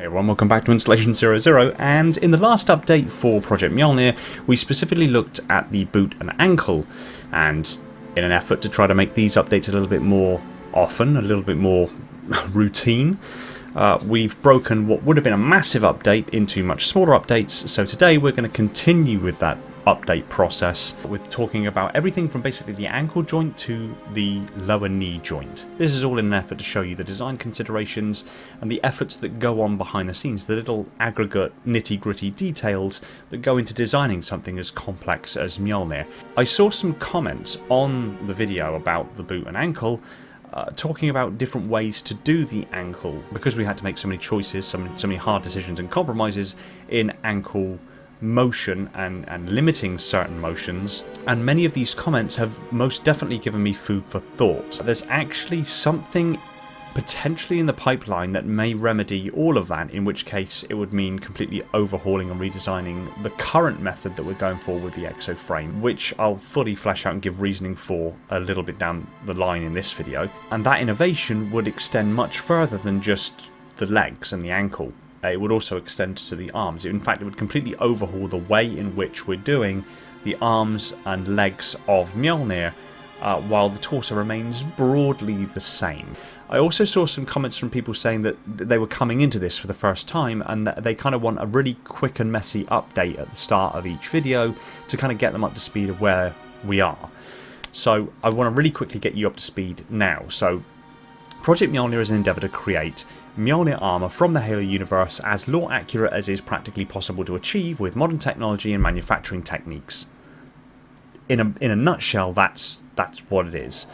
Hey everyone, welcome back to Installation 00, and in the last update for Project MJOLNIR, we specifically looked at the boot and ankle, and in an effort to try to make these updates a little bit more often, a little bit more routine, we've broken what would have been a massive update into much smaller updates. So today we're going to continue with that update process with talking about everything from basically the ankle joint to the lower knee joint. This is all in an effort to show you the design considerations and the efforts that go on behind the scenes, the little aggregate nitty-gritty details that go into designing something as complex as MJOLNIR. I saw some comments on the video about the boot and ankle talking about different ways to do the ankle, because we had to make so many choices, so many hard decisions and compromises in ankle motion and limiting certain motions, and many of these comments have most definitely given me food for thought. There's actually something potentially in the pipeline that may remedy all of that, in which case it would mean completely overhauling and redesigning the current method that we're going for with the Exo frame, which I'll fully flesh out and give reasoning for a little bit down the line in this video. And that innovation would extend much further than just the legs and the ankle. It would also extend to the arms. In fact, it would completely overhaul the way in which we're doing the arms and legs of MJOLNIR, while the torso remains broadly the same. I also saw some comments from people saying that they were coming into this for the first time and that they kind of want a really quick and messy update at the start of each video to kind of get them up to speed of where we are. So I want to really quickly get you up to speed now. So Project MJOLNIR is an endeavour to create MJOLNIR armour from the Halo universe as lore accurate as is practically possible to achieve with modern technology and manufacturing techniques. In a nutshell, that's what it is.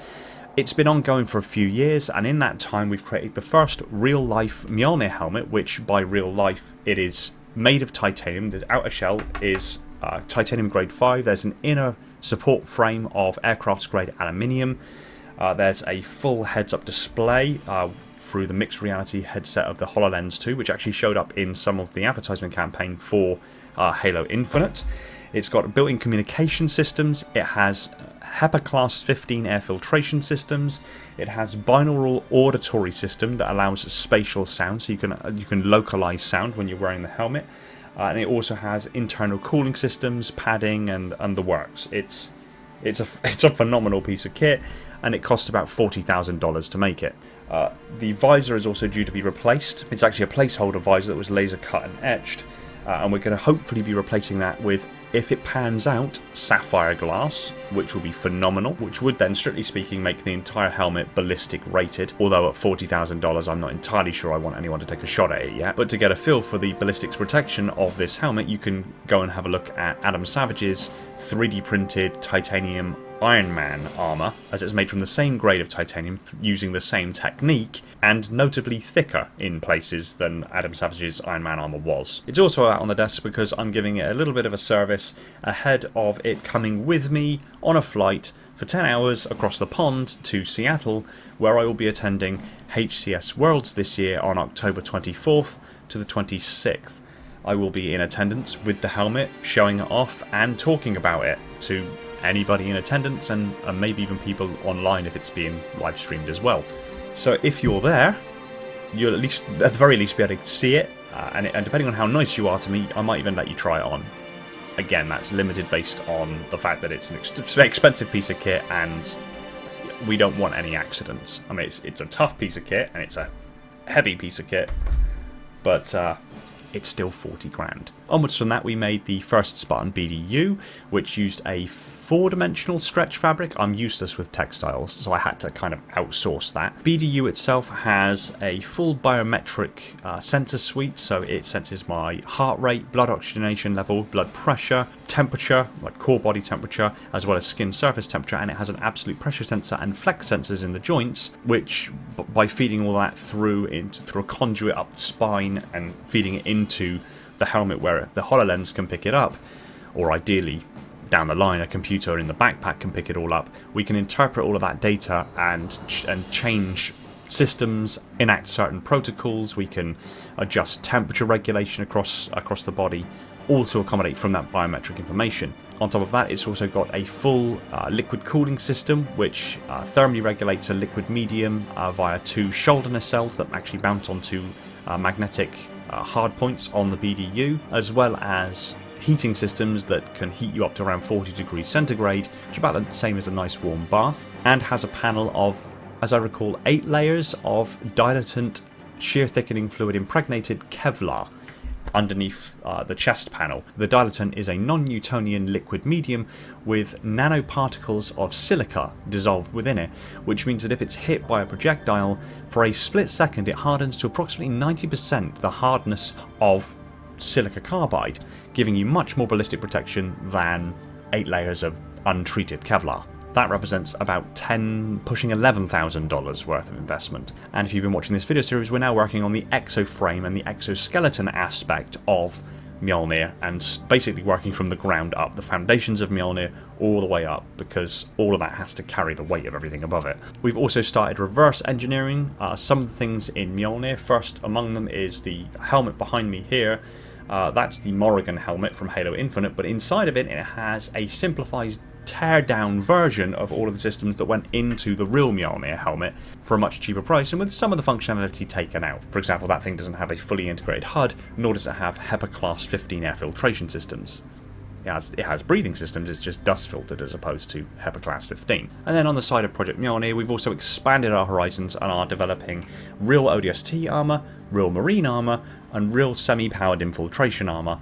It's been ongoing for a few years, and in that time we've created the first real-life MJOLNIR helmet, which by real life it is made of titanium. The outer shell is titanium grade 5. There's an inner support frame of aircraft's grade aluminium. There's a full heads-up display through the mixed reality headset of the HoloLens 2, which actually showed up in some of the advertisement campaign for Halo Infinite. It's got built-in communication systems. It has HEPA Class 15 air filtration systems. It has binaural auditory system that allows spatial sound, so you can localize sound when you're wearing the helmet. And it also has internal cooling systems, padding, and the works. It's a phenomenal piece of kit, and it cost about $40,000 to make it. The visor is also due to be replaced. It's actually a placeholder visor that was laser cut and etched, and we're going to hopefully be replacing that with, if it pans out, sapphire glass, which will be phenomenal, which would then, strictly speaking, make the entire helmet ballistic rated, although at $40,000 I'm not entirely sure I want anyone to take a shot at it yet. But to get a feel for the ballistics protection of this helmet, you can go and have a look at Adam Savage's 3D printed titanium Iron Man armour, as it's made from the same grade of titanium using the same technique, and notably thicker in places than Adam Savage's Iron Man armour was. It's also out on the desk because I'm giving it a little bit of a service ahead of it coming with me on a flight for 10 hours across the pond to Seattle, where I will be attending HCS Worlds this year on October 24th to the 26th. I will be in attendance with the helmet, showing it off and talking about it to anybody in attendance, and maybe even people online if it's being live streamed as well. So if you're there, you'll at the very least be able to see it, and depending on how nice you are to me, I might even let you try it on. Again, that's limited based on the fact that it's an expensive piece of kit and we don't want any accidents. I mean, it's a tough piece of kit and it's a heavy piece of kit, but it's still 40 grand. Onwards from that, we made the first Spartan BDU, which used a 4-dimensional stretch fabric. I'm useless with textiles, so I had to kind of outsource that. BDU itself has a full biometric sensor suite, so it senses my heart rate, blood oxygenation level, blood pressure, temperature, like core body temperature, as well as skin surface temperature, and it has an absolute pressure sensor and flex sensors in the joints, which by feeding all that through a conduit up the spine and feeding it into the helmet where the HoloLens can pick it up, or ideally down the line a computer in the backpack can pick it all up, we can interpret all of that data and change systems, enact certain protocols. We can adjust temperature regulation across the body, all to accommodate from that biometric information. On top of that, it's also got a full liquid cooling system, which thermally regulates a liquid medium via 2 shoulder nacelles that actually mount onto magnetic hard points on the BDU, as well as heating systems that can heat you up to around 40 degrees centigrade, which is about the same as a nice warm bath, and has a panel of, as I recall, 8 layers of dilatant shear thickening fluid impregnated Kevlar underneath the chest panel. The dilatant is a non-Newtonian liquid medium with nanoparticles of silica dissolved within it, which means that if it's hit by a projectile, for a split second it hardens to approximately 90% the hardness of silica carbide, giving you much more ballistic protection than 8 layers of untreated Kevlar. That represents about pushing $11,000 worth of investment. And if you've been watching this video series, we're now working on the exoframe and the exoskeleton aspect of Mjolnir, and basically working from the ground up, the foundations of Mjolnir all the way up, because all of that has to carry the weight of everything above it. We've also started reverse engineering some of the things in Mjolnir. First among them is the helmet behind me here. That's the Morrigan helmet from Halo Infinite, but inside of it, it has a simplified tear-down version of all of the systems that went into the real Mjolnir helmet for a much cheaper price, and with some of the functionality taken out. For example, that thing doesn't have a fully integrated HUD, nor does it have HEPA Class 15 air filtration systems. It has breathing systems, it's just dust filtered as opposed to HEPA Class 15. And then on the side of Project Mjolnir, we've also expanded our horizons and are developing real ODST armor, real marine armor, and real semi-powered infiltration armor,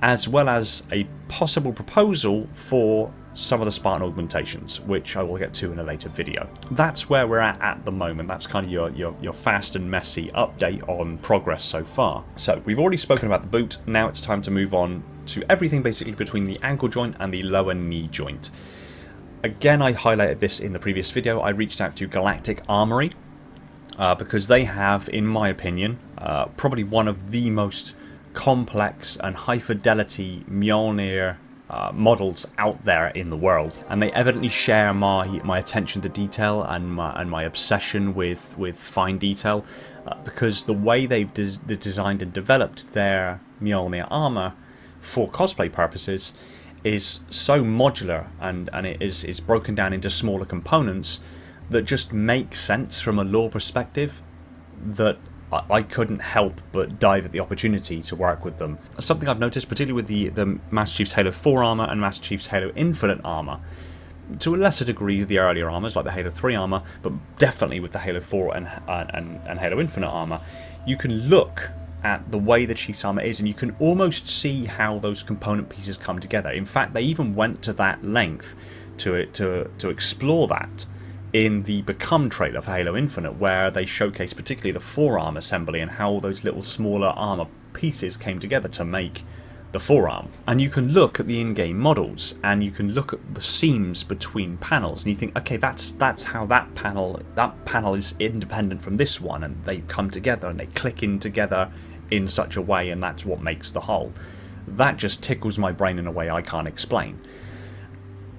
as well as a possible proposal for some of the Spartan augmentations, which I will get to in a later video. That's where we're at the moment. That's kind of your fast and messy update on progress so far. So we've already spoken about the boot, now it's time to move on to everything basically between the ankle joint and the lower knee joint. Again, I highlighted this in the previous video. I reached out to Galactic Armory because they have, in my opinion, probably one of the most complex and high fidelity Mjolnir models out there in the world, and they evidently share my attention to detail and my obsession with fine detail, because the way they've designed and developed their Mjolnir armor for cosplay purposes is so modular, and it is broken down into smaller components that just make sense from a lore perspective, that I couldn't help but dive at the opportunity to work with them. Something I've noticed, particularly with the Master Chief's Halo 4 armor and Master Chief's Halo Infinite armor, to a lesser degree the earlier armors like the Halo 3 armor, but definitely with the Halo 4 and Halo Infinite armor, you can look at the way the Chief's armor is and you can almost see how those component pieces come together. In fact, they even went to that length to explore that in the Become trailer for Halo Infinite, where they showcase particularly the forearm assembly and how those little smaller armor pieces came together to make the forearm. And you can look at the in-game models and you can look at the seams between panels and you think, okay, that's how that panel is independent from this one, and they come together and they click in together in such a way, and that's what makes the whole. That just tickles my brain in a way I can't explain.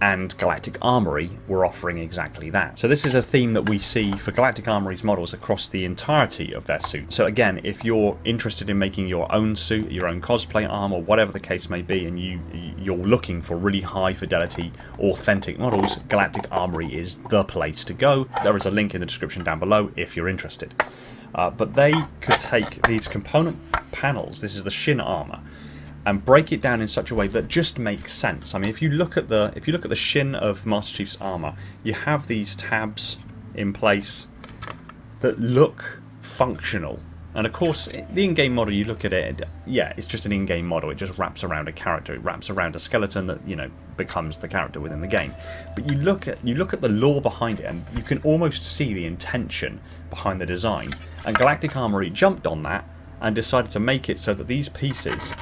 And Galactic Armory were offering exactly that. So this is a theme that we see for Galactic Armory's models across the entirety of their suit. So again, if you're interested in making your own suit, your own cosplay armor, whatever the case may be, and you're looking for really high fidelity, authentic models, Galactic Armory is the place to go. There is a link in the description down below if you're interested. But they could take these component panels, this is the shin armor, and break it down in such a way that just makes sense. I mean, if you look at the shin of Master Chief's armor, you have these tabs in place that look functional. And of course, the in-game model, you look at it, yeah, it's just an in-game model. It just wraps around a character. It wraps around a skeleton that, you know, becomes the character within the game. But you look at the lore behind it, and you can almost see the intention behind the design. And Galactic Armory jumped on that and decided to make it so that these pieces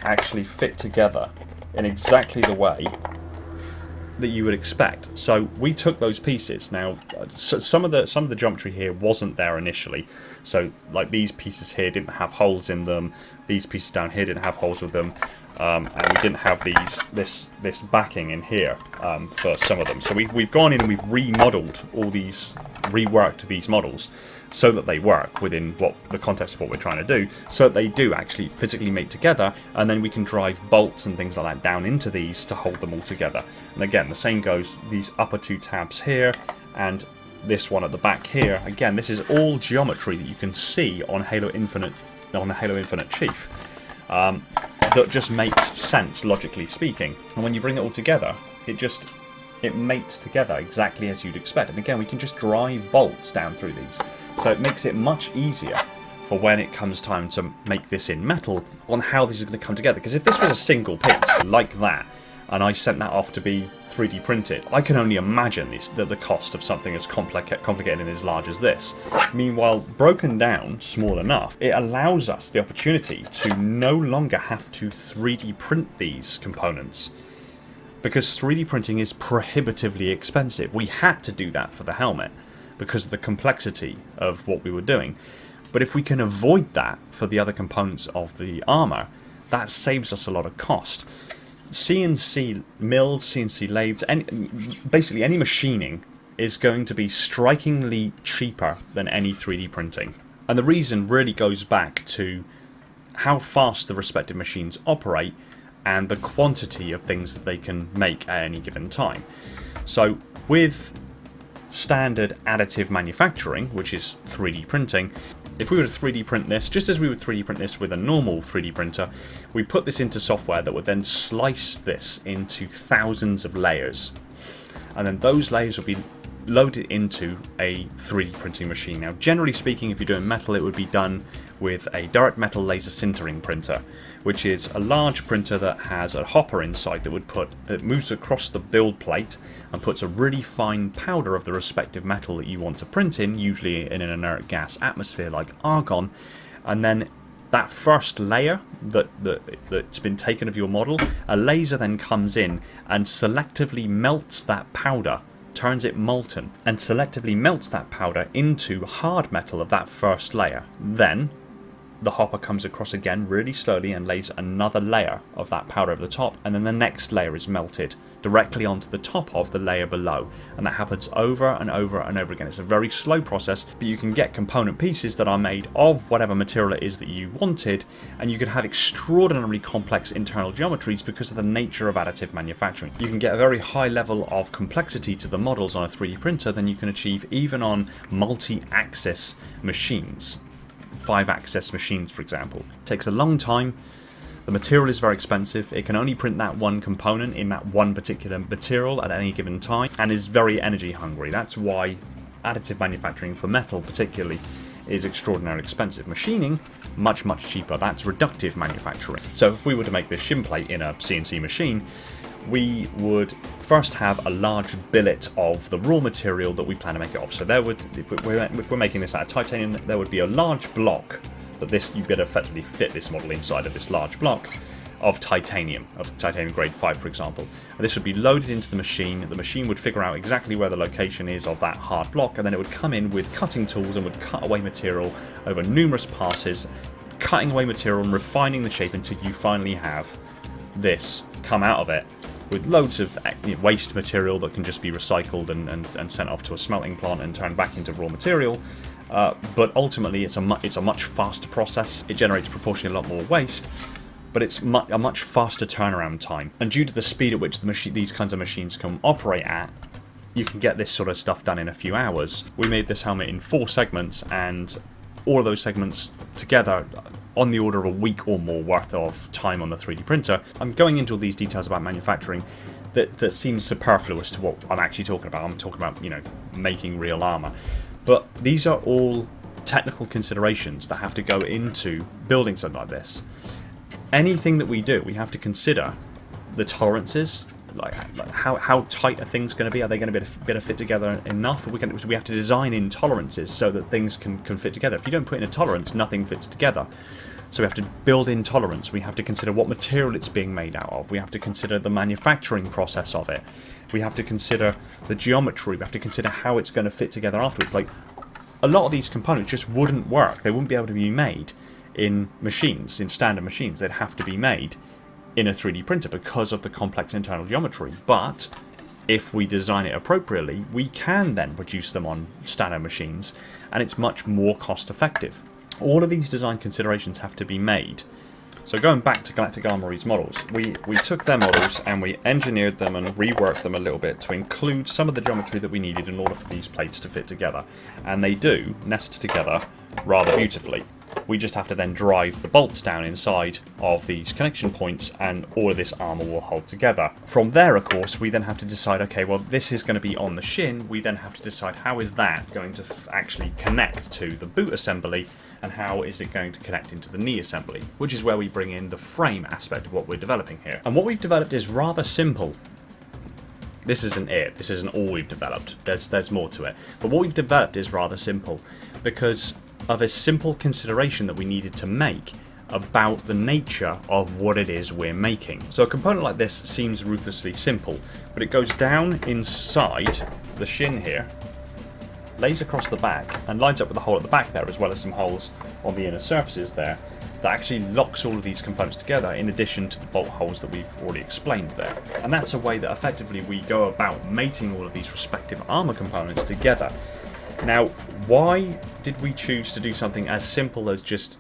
actually fit together in exactly the way that you would expect. So we took those pieces. Now, some of the geometry here wasn't there initially. So, like, these pieces here didn't have holes in them. These pieces down here didn't have holes with them, and we didn't have this backing in here for some of them. So we've gone in and we've remodeled all these, reworked these models so that they work within the context of what we're trying to do, so that they do actually physically mate together, and then we can drive bolts and things like that down into these to hold them all together. And again, the same goes, these upper two tabs here, and this one at the back here. Again, this is all geometry that you can see on Halo Infinite on the Halo Infinite Chief that just makes sense, logically speaking. And when you bring it all together, it mates together exactly as you'd expect. And again, we can just drive bolts down through these. So it makes it much easier for when it comes time to make this in metal on how this is going to come together. Because if this was a single piece like that, and I sent that off to be 3D printed, I can only imagine the cost of something as complicated and as large as this. Meanwhile, broken down small enough, it allows us the opportunity to no longer have to 3D print these components, because 3D printing is prohibitively expensive. We had to do that for the helmet because of the complexity of what we were doing. But if we can avoid that for the other components of the armor, that saves us a lot of cost. CNC mills, CNC lathes, basically any machining is going to be strikingly cheaper than any 3D printing. And the reason really goes back to how fast the respective machines operate and the quantity of things that they can make at any given time. So with standard additive manufacturing, which is 3D printing, if we were to 3D print this, just as we would 3D print this with a normal 3D printer, we put this into software that would then slice this into thousands of layers. And then those layers would be loaded into a 3D printing machine. Now, generally speaking, if you're doing metal, it would be done with a direct metal laser sintering printer, which is a large printer that has a hopper inside that it moves across the build plate and puts a really fine powder of the respective metal that you want to print in, usually in an inert gas atmosphere like argon. And then that first layer that's been taken of your model, a laser then comes in and selectively melts that powder, turns it molten, and selectively melts that powder into hard metal of that first layer. Then the hopper comes across again really slowly and lays another layer of that powder over the top, and then the next layer is melted directly onto the top of the layer below, and that happens over and over and over again. It's a very slow process, but you can get component pieces that are made of whatever material it is that you wanted, and you can have extraordinarily complex internal geometries because of the nature of additive manufacturing. You can get a very high level of complexity to the models on a 3D printer than you can achieve even on multi-axis machines. 5-axis machines, for example. It takes a long time, the material is very expensive, it can only print that one component in that one particular material at any given time, and is very energy hungry. That's why additive manufacturing for metal particularly is extraordinarily expensive. Machining, much, much cheaper. That's reductive manufacturing. So if we were to make this shim plate in a CNC machine, we would first have a large billet of the raw material that we plan to make it of. So there would, if we're making this out of titanium, there would be a large block that you could effectively fit this model inside of this large block of titanium grade 5, for example. And this would be loaded into the machine. The machine would figure out exactly where the location is of that hard block, and then it would come in with cutting tools and would cut away material over numerous passes, cutting away material and refining the shape until you finally have this come out of it with loads of waste material that can just be recycled and sent off to a smelting plant and turned back into raw material. But ultimately it's a much faster process. It generates proportionally a lot more waste, but it's a much faster turnaround time. And due to the speed at which these kinds of machines can operate at, you can get this sort of stuff done in a few hours. We made this helmet in 4 segments, and all of those segments together on the order of a week or more worth of time on the 3D printer. I'm going into all these details about manufacturing that seems superfluous to what I'm actually talking about. I'm talking about, making real armor. But these are all technical considerations that have to go into building something like this. Anything that we do, we have to consider the tolerances, like how tight are things going to be? Are they going to be able to fit together enough? We have to design in tolerances so that things can fit together. If you don't put in a tolerance, nothing fits together. So we have to build in tolerance. We have to consider what material it's being made out of. We have to consider the manufacturing process of it. We have to consider the geometry. We have to consider how it's going to fit together afterwards. Like, a lot of these components just wouldn't work. They wouldn't be able to be made in machines, in standard machines. They'd have to be made in a 3D printer because of the complex internal geometry. But if we design it appropriately, we can then produce them on standard machines, and it's much more cost effective. All of these design considerations have to be made. So going back to Galactic Armory's models, we took their models and we engineered them and reworked them a little bit to include some of the geometry that we needed in order for these plates to fit together. And they do nest together rather beautifully. We just have to then drive the bolts down inside of these connection points, and all of this armour will hold together. From there, of course, we then have to decide, okay, well, this is going to be on the shin. We then have to decide how is that going to actually connect to the boot assembly, and how is it going to connect into the knee assembly, which is where we bring in the frame aspect of what we're developing here. And what we've developed is rather simple. This isn't it. This isn't all we've developed. There's more to it. But what we've developed is rather simple because of a simple consideration that we needed to make about the nature of what it is we're making. So a component like this seems ruthlessly simple, but it goes down inside the shin here, lays across the back, and lines up with the hole at the back there, as well as some holes on the inner surfaces there, that actually locks all of these components together in addition to the bolt holes that we've already explained there. And that's a way that effectively we go about mating all of these respective armour components together. Now, why did we choose to do something as simple as just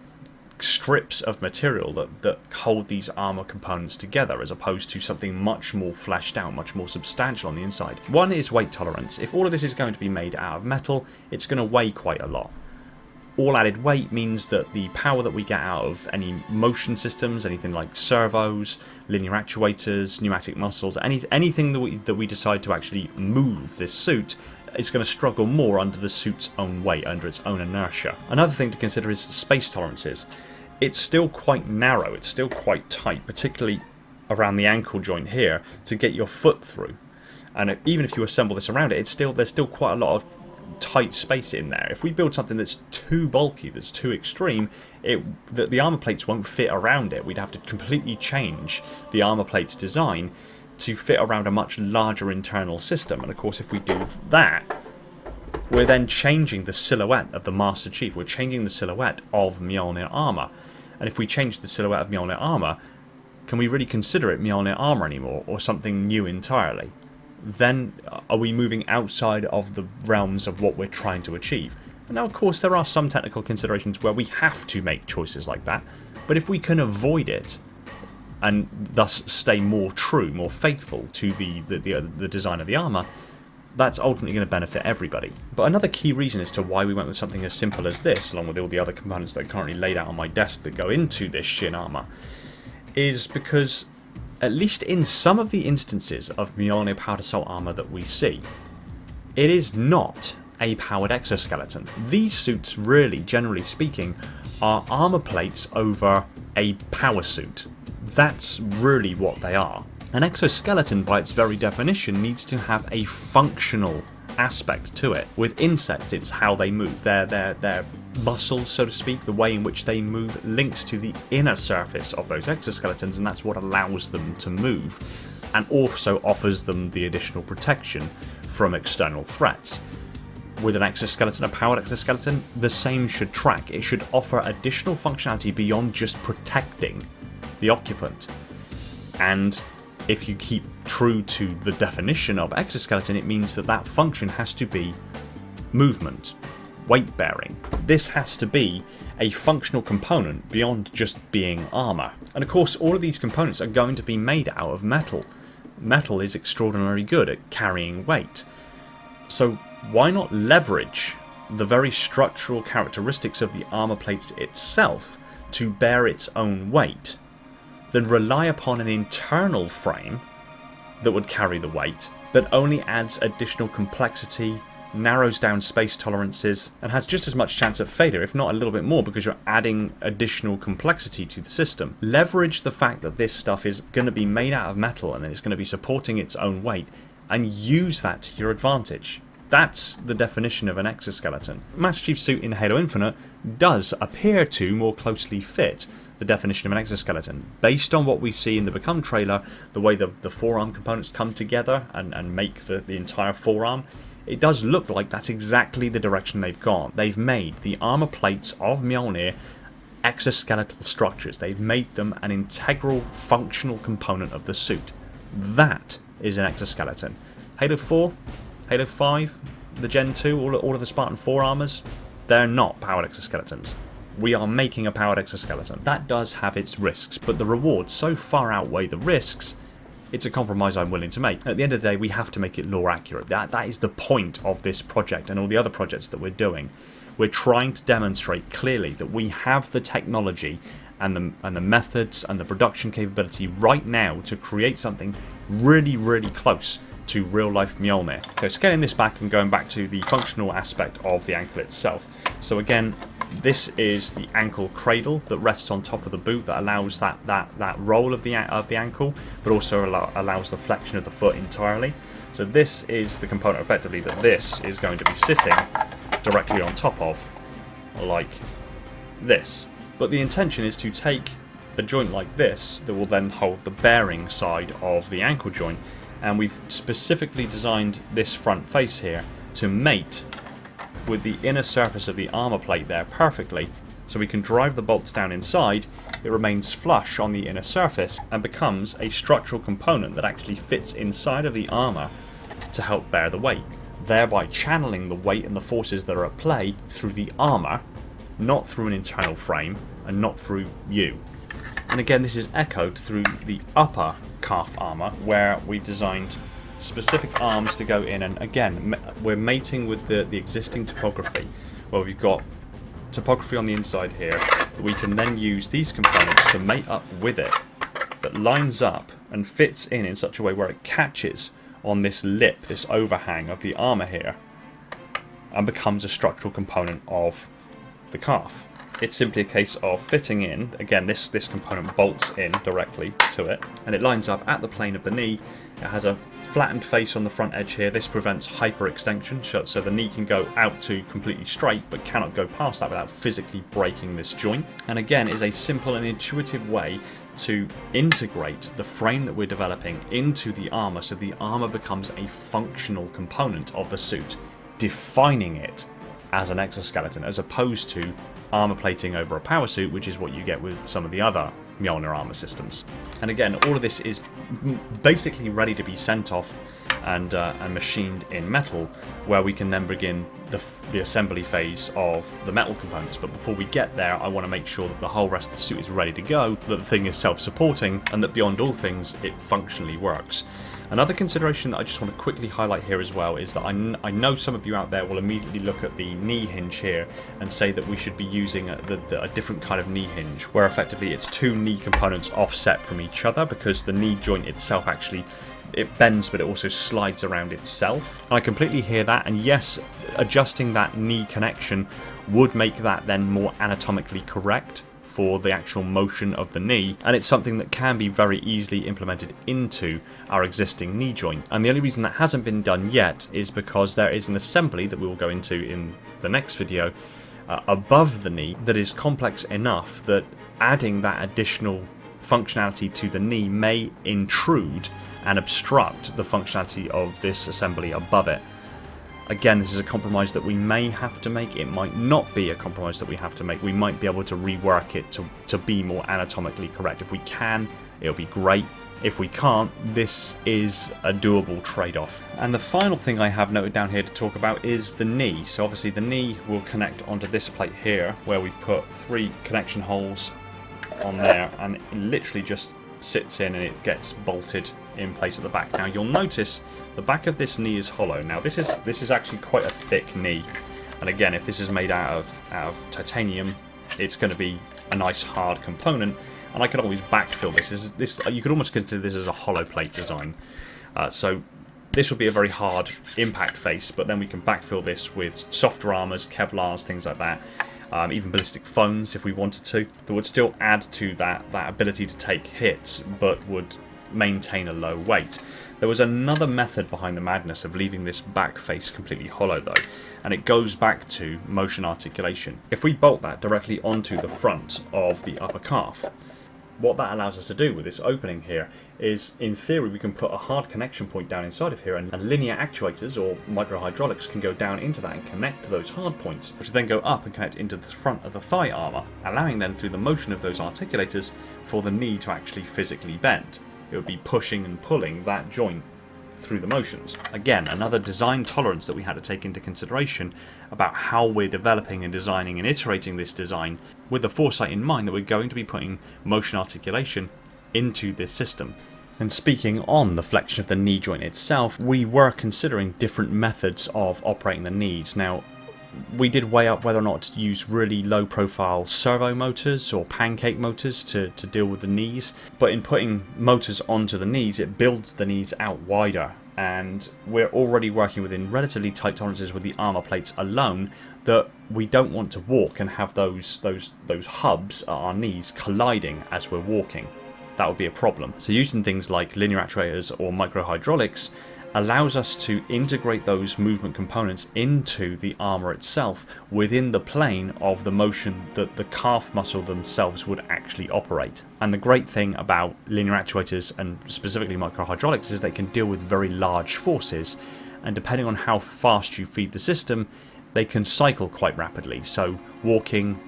strips of material that hold these armour components together, as opposed to something much more fleshed out, much more substantial on the inside? One is weight tolerance. If all of this is going to be made out of metal, it's going to weigh quite a lot. All added weight means that the power that we get out of any motion systems, anything like servos, linear actuators, pneumatic muscles, anything that we decide to actually move this suit, is going to struggle more under the suit's own weight, under its own inertia. Another thing to consider is space tolerances. It's still quite narrow, it's still quite tight, particularly around the ankle joint here, to get your foot through. And even if you assemble this around it, there's still quite a lot of tight space in there. If we build something that's too bulky, that's too extreme, the armour plates won't fit around it. We'd have to completely change the armour plate's design to fit around a much larger internal system. And of course, if we do that, we're then changing the silhouette of the Master Chief. We're changing the silhouette of Mjolnir armour. And if we change the silhouette of Mjolnir armour, can we really consider it Mjolnir armour anymore, or something new entirely? Then are we moving outside of the realms of what we're trying to achieve? And now, of course, there are some technical considerations where we have to make choices like that, but if we can avoid it and thus stay more true, more faithful to the design of the armour, that's ultimately going to benefit everybody. But another key reason as to why we went with something as simple as this, along with all the other components that are currently laid out on my desk that go into this shin armour, is because, at least in some of the instances of Mjolnir Powered Assault armour that we see, it is not a powered exoskeleton. These suits really, generally speaking, are armour plates over a power suit. That's really what they are. An exoskeleton, by its very definition, needs to have a functional aspect to it. With insects, it's how they move. Their muscles, so to speak, the way in which they move, links to the inner surface of those exoskeletons, and that's what allows them to move, and also offers them the additional protection from external threats. With an exoskeleton, a powered exoskeleton, the same should track. It should offer additional functionality beyond just protecting the occupant. And if you keep true to the definition of exoskeleton, it means that that function has to be movement, weight bearing. This has to be a functional component beyond just being armour. And of course, all of these components are going to be made out of metal. Metal is extraordinarily good at carrying weight. So why not leverage the very structural characteristics of the armour plates itself to bear its own weight, then rely upon an internal frame that would carry the weight, that only adds additional complexity, narrows down space tolerances, and has just as much chance of failure, if not a little bit more, because you're adding additional complexity to the system. Leverage the fact that this stuff is going to be made out of metal and it's going to be supporting its own weight, and use that to your advantage. That's the definition of an exoskeleton. Master Chief's suit in Halo Infinite does appear to more closely fit the definition of an exoskeleton. Based on what we see in the Become trailer, the way the forearm components come together and make the entire forearm, it does look like that's exactly the direction they've gone. They've made the armour plates of Mjolnir exoskeletal structures. They've made them an integral functional component of the suit. That is an exoskeleton. Halo 4, Halo 5, the Gen 2, all of the Spartan 4 armors, they're not powered exoskeletons. We are making a powered exoskeleton. That does have its risks, but the rewards so far outweigh the risks, it's a compromise I'm willing to make. At the end of the day, we have to make it lore accurate. That is the point of this project and all the other projects that we're doing. we're trying to demonstrate clearly that we have the technology and the methods and the production capability right now to create something really, really close to real-life Mjolnir. So scaling this back and going back to the functional aspect of the ankle itself. So again, this is the ankle cradle that rests on top of the boot that allows that roll of the ankle, but also allows the flexion of the foot entirely. So this is the component effectively that this is going to be sitting directly on top of, like this. But the intention is to take a joint like this that will then hold the bearing side of the ankle joint, and we've specifically designed this front face here to mate with the inner surface of the armor plate there perfectly, so we can drive the bolts down inside. It remains flush on the inner surface and becomes a structural component that actually fits inside of the armor to help bear the weight, thereby channeling the weight and the forces that are at play through the armor, not through an internal frame and not through you. And again, this is echoed through the upper calf armor, where we've designed specific arms to go in, and again we're mating with the existing topography, where we've got topography on the inside here. We can then use these components to mate up with it, that lines up and fits in such a way where it catches on this lip, this overhang of the armor here, and becomes a structural component of the calf. It's simply a case of fitting in. Again, this component bolts in directly to it, and it lines up at the plane of the knee. It has a flattened face on the front edge here. This prevents hyperextension, so the knee can go out to completely straight, but cannot go past that without physically breaking this joint. And again, is a simple and intuitive way to integrate the frame that we're developing into the armor, so the armor becomes a functional component of the suit, defining it as an exoskeleton, as opposed to armor plating over a power suit, which is what you get with some of the other Mjolnir armor systems. And again, all of this is basically ready to be sent off and machined in metal, where we can then begin the assembly phase of the metal components. But before we get there, I want to make sure that the whole rest of the suit is ready to go, that the thing is self-supporting, and that beyond all things, it functionally works. Another consideration that I just want to quickly highlight here as well is that I know some of you out there will immediately look at the knee hinge here and say that we should be using a different kind of knee hinge, where effectively it's two knee components offset from each other, because the knee joint itself actually, it bends, but it also slides around itself. And I completely hear that, and yes, adjusting that knee connection would make that then more anatomically correct for the actual motion of the knee, and it's something that can be very easily implemented into our existing knee joint. And the only reason that hasn't been done yet is because there is an assembly that we will go into in the next video above the knee that is complex enough that adding that additional functionality to the knee may intrude and obstruct the functionality of this assembly above it. Again, this is a compromise that we may have to make. It might not be a compromise that we have to make. We might be able to rework it to be more anatomically correct. If we can, it'll be great. If we can't, this is a doable trade-off. And the final thing I have noted down here to talk about is the knee. So obviously the knee will connect onto this plate here, where we've put 3 connection holes on there, and it literally just sits in and it gets bolted in place at the back. Now you'll notice the back of this knee is hollow. Now this is actually quite a thick knee, and again, if this is made out of titanium, it's going to be a nice hard component, and I can always backfill this. You could almost consider this as a hollow plate design. So this will be a very hard impact face, but then we can backfill this with softer armors, Kevlars, things like that. Even ballistic foams if we wanted to, that would still add to that ability to take hits, but would maintain a low weight. There was another method behind the madness of leaving this back face completely hollow though, and it goes back to motion articulation. If we bolt that directly onto the front of the upper calf, what that allows us to do with this opening here is, in theory, we can put a hard connection point down inside of here, and linear actuators or microhydraulics can go down into that and connect to those hard points, which then go up and connect into the front of the thigh armor, allowing then through the motion of those articulators for the knee to actually physically bend. It would be pushing and pulling that joint through the motions. Again, another design tolerance that we had to take into consideration about how we're developing and designing and iterating this design, with the foresight in mind that we're going to be putting motion articulation into this system. And speaking on the flexion of the knee joint itself, we were considering different methods of operating the knees. Now, we did weigh up whether or not to use really low profile servo motors or pancake motors to deal with the knees, but in putting motors onto the knees, it builds the knees out wider, and we're already working within relatively tight tolerances with the armor plates alone, that we don't want to walk and have those hubs at our knees colliding as we're walking. That would be a problem. So using things like linear actuators or micro hydraulics allows us to integrate those movement components into the armor itself within the plane of the motion that the calf muscle themselves would actually operate. And the great thing about linear actuators, and specifically micro hydraulics, is they can deal with very large forces, and depending on how fast you feed the system, they can cycle quite rapidly. So walking,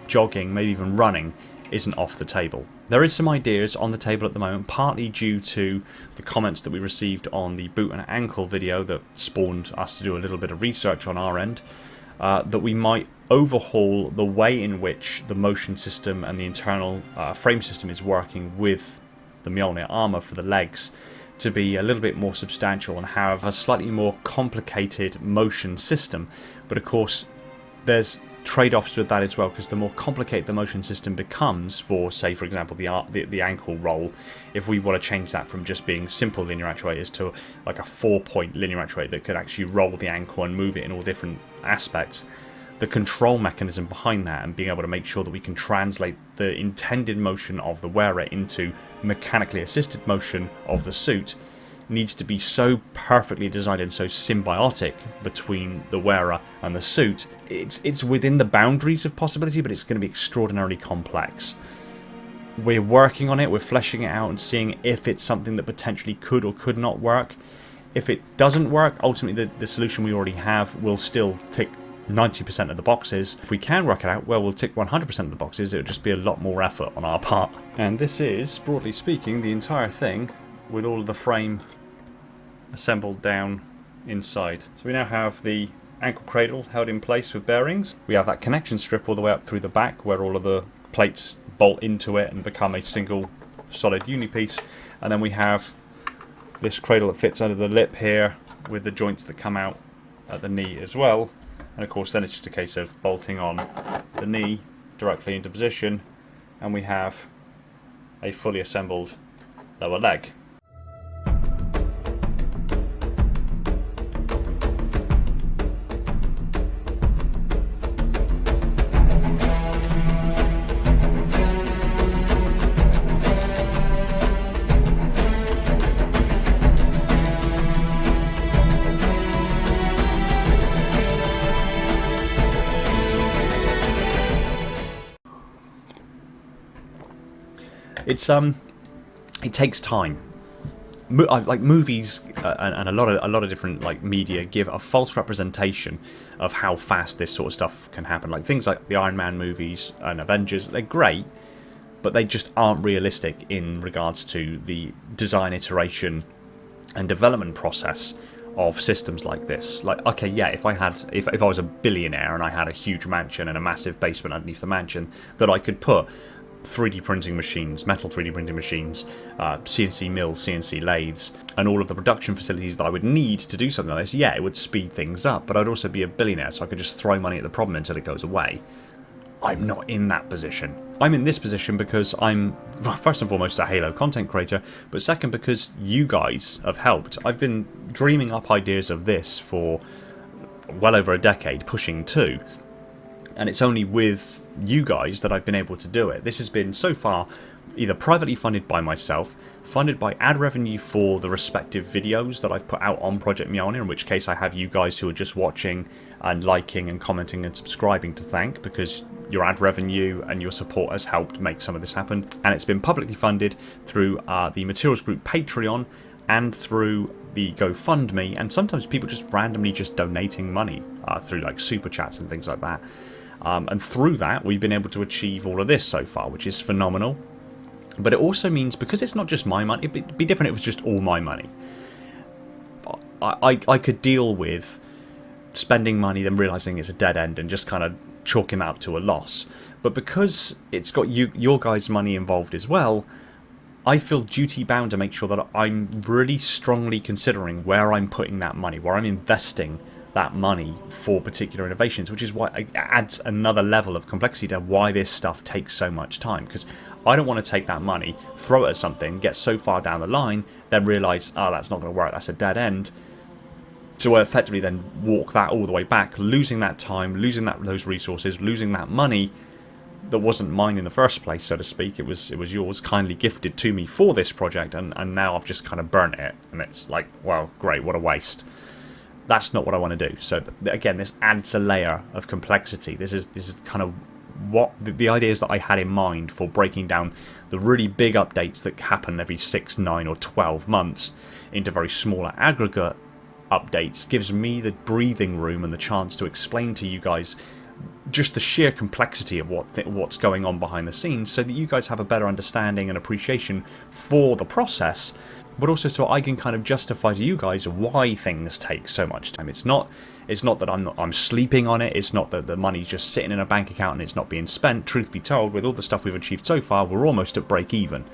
jogging, maybe even running isn't off the table. There is some ideas on the table at the moment, partly due to the comments that we received on the boot and ankle video that spawned us to do a little bit of research on our end, that we might overhaul the way in which the motion system and the internal frame system is working with the Mjolnir armor for the legs to be a little bit more substantial and have a slightly more complicated motion system. But of course, there's trade-offs with that as well, because the more complicated the motion system becomes for, say for example, the ankle roll, if we want to change that from just being simple linear actuators to like a 4-point linear actuator that could actually roll the ankle and move it in all different aspects, the control mechanism behind that and being able to make sure that we can translate the intended motion of the wearer into mechanically assisted motion of the suit needs to be so perfectly designed and so symbiotic between the wearer and the suit. It's within the boundaries of possibility, but it's going to be extraordinarily complex. We're working on it, we're fleshing it out and seeing if it's something that potentially could or could not work. If it doesn't work, ultimately the solution we already have will still tick 90% of the boxes. If we can work it out, well, we'll tick 100% of the boxes. It'll just be a lot more effort on our part. And this is, broadly speaking, the entire thing with all of the frame assembled down inside. So we now have the ankle cradle held in place with bearings. We have that connection strip all the way up through the back where all of the plates bolt into it and become a single solid uni-piece. And then we have this cradle that fits under the lip here with the joints that come out at the knee as well. And of course then it's just a case of bolting on the knee directly into position, and we have a fully assembled lower leg. It takes time. Like movies and a lot of different like media give a false representation of how fast this sort of stuff can happen. Like things like the Iron Man movies and Avengers, they're great, but they just aren't realistic in regards to the design, iteration, and development process of systems like this. Like, okay, yeah, if I was a billionaire and I had a huge mansion and a massive basement underneath the mansion that I could put 3D printing machines, metal 3D printing machines, CNC mills, CNC lathes, and all of the production facilities that I would need to do something like this, yeah, it would speed things up, but I'd also be a billionaire, so I could just throw money at the problem until it goes away. I'm not in that position. I'm in this position because I'm, first and foremost, a Halo content creator, but second because you guys have helped. I've been dreaming up ideas of this for well over a decade, pushing 2. And it's only with you guys that I've been able to do it. This has been, so far, either privately funded by myself, funded by ad revenue for the respective videos that I've put out on Project Mjolnir, in which case I have you guys who are just watching and liking and commenting and subscribing to thank, because your ad revenue and your support has helped make some of this happen. And it's been publicly funded through the Materials Group Patreon and through the GoFundMe, and sometimes people just randomly just donating money through like super chats and things like that. And through that, we've been able to achieve all of this so far, which is phenomenal. But it also means, because it's not just my money, it'd be different if it was just all my money. I could deal with spending money, then realising it's a dead end and just kind of chalking that up to a loss. But because it's got your guys' money involved as well, I feel duty bound to make sure that I'm really strongly considering where I'm putting that money, where I'm investing that money for particular innovations, which is why it adds another level of complexity to why this stuff takes so much time. Because I don't want to take that money, throw it at something, get so far down the line, then realise, oh, that's not going to work, that's a dead end. So effectively then walk that all the way back, losing that time, losing those resources, losing that money that wasn't mine in the first place, so to speak. It was yours, kindly gifted to me for this project, and now I've just kind of burnt it, and it's like, well, great, what a waste. That's not what I want to do. So again, this adds a layer of complexity. This is kind of what the ideas that I had in mind for breaking down the really big updates that happen every 6, 9 or 12 months into very smaller aggregate updates. Gives me the breathing room and the chance to explain to you guys just the sheer complexity of what's going on behind the scenes, so that you guys have a better understanding and appreciation for the process, but also so I can kind of justify to you guys why things take so much time. It's not that I'm sleeping on it. It's not that the money's just sitting in a bank account and it's not being spent. Truth be told, with all the stuff we've achieved so far, we're almost at break even.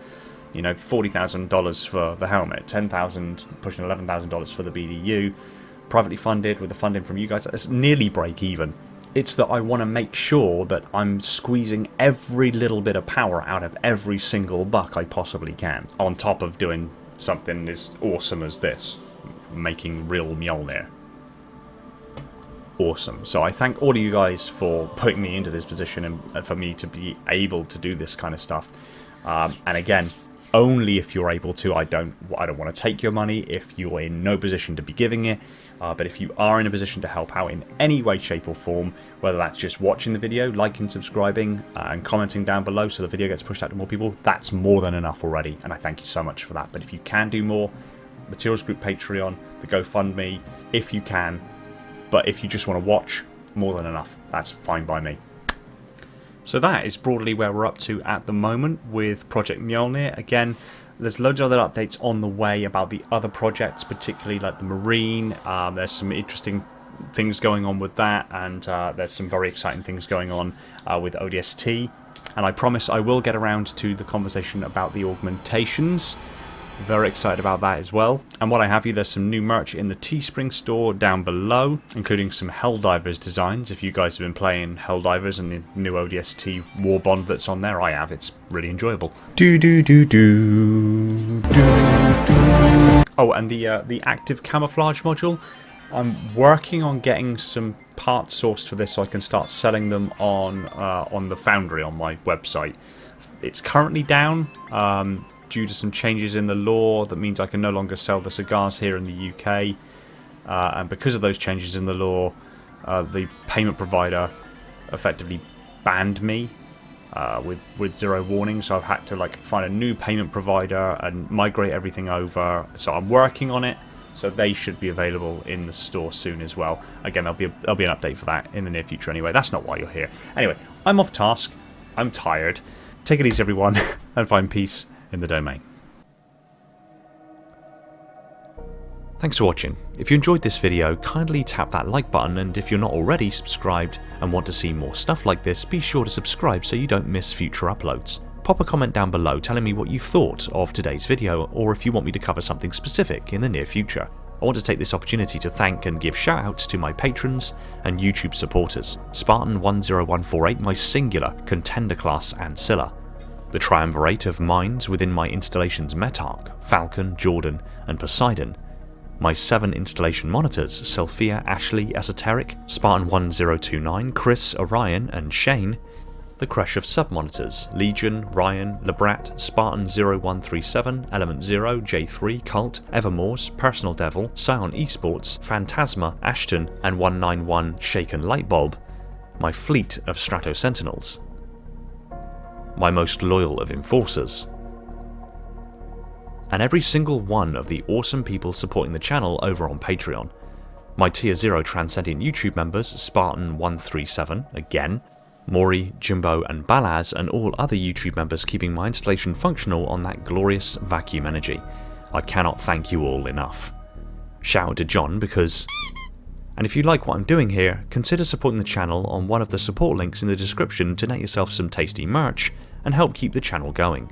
You know, $40,000 for the helmet, $10,000, pushing $11,000 for the BDU, privately funded with the funding from you guys. That's nearly break even. It's that I want to make sure that I'm squeezing every little bit of power out of every single buck I possibly can, on top of doing something as awesome as this, making real Mjolnir. Awesome. So I thank all of you guys for putting me into this position and for me to be able to do this kind of stuff. And again, only if you're able to. I don't want to take your money if you're in no position to be giving it. But if you are in a position to help out in any way, shape or form, whether that's just watching the video, liking, subscribing and commenting down below so the video gets pushed out to more people, that's more than enough already, and I thank you so much for that. But if you can do more, Materials Group Patreon, the GoFundMe, if you can. But if you just want to watch, more than enough. That's fine by me. So that is broadly where we're up to at the moment with Project Mjolnir. Again, there's loads of other updates on the way about the other projects, particularly like the Marine. There's some interesting things going on with that, and there's some very exciting things going on with ODST. And I promise I will get around to the conversation about the augmentations. Very excited about that as well. And while I have you, there's some new merch in the Teespring store down below, including some Helldivers designs. If you guys have been playing Helldivers and the new ODST War Bond that's on there, I have. It's really enjoyable. Oh, and the active camouflage module. I'm working on getting some parts sourced for this so I can start selling them on the Foundry on my website. It's currently down. Due to some changes in the law, that means I can no longer sell the cigars here in the UK, and because of those changes in the law, the payment provider effectively banned me with zero warning, so I've had to find a new payment provider and migrate everything over. So I'm working on it, so they should be available in the store soon as well. Again, there'll be an update for that in the near future anyway. That's not why you're here. Anyway, I'm off task, I'm tired. Take it easy everyone, and find peace in the domain. Thanks for watching. If you enjoyed this video, kindly tap that like button, and if you're not already subscribed and want to see more stuff like this, be sure to subscribe so you don't miss future uploads. Pop a comment down below telling me what you thought of today's video, or if you want me to cover something specific in the near future. I want to take this opportunity to thank and give shoutouts to my patrons and YouTube supporters: Spartan10148, my singular contender class Ancilla, the triumvirate of minds within my installations Metarch, Falcon, Jordan and Poseidon, my 7 installation monitors Sophia, Ashley, Esoteric, Spartan1029, Chris, Orion and Shane, the crush of sub-monitors Legion, Ryan, Lebrat, Spartan0137, Element 0, J3, Cult, Evermore's, Personal Devil, Scion Esports, Phantasma, Ashton and 191 Shaken Lightbulb, my fleet of Strato Sentinels, my most loyal of enforcers, and every single one of the awesome people supporting the channel over on Patreon. My Tier 0 Transcendent YouTube members Spartan137, again, Maury, Jimbo and Balaz, and all other YouTube members keeping my installation functional on that glorious vacuum energy. I cannot thank you all enough. Shout out to John because... And if you like what I'm doing here, consider supporting the channel on one of the support links in the description to net yourself some tasty merch and help keep the channel going.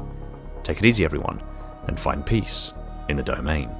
Take it easy everyone, and find peace in the domain.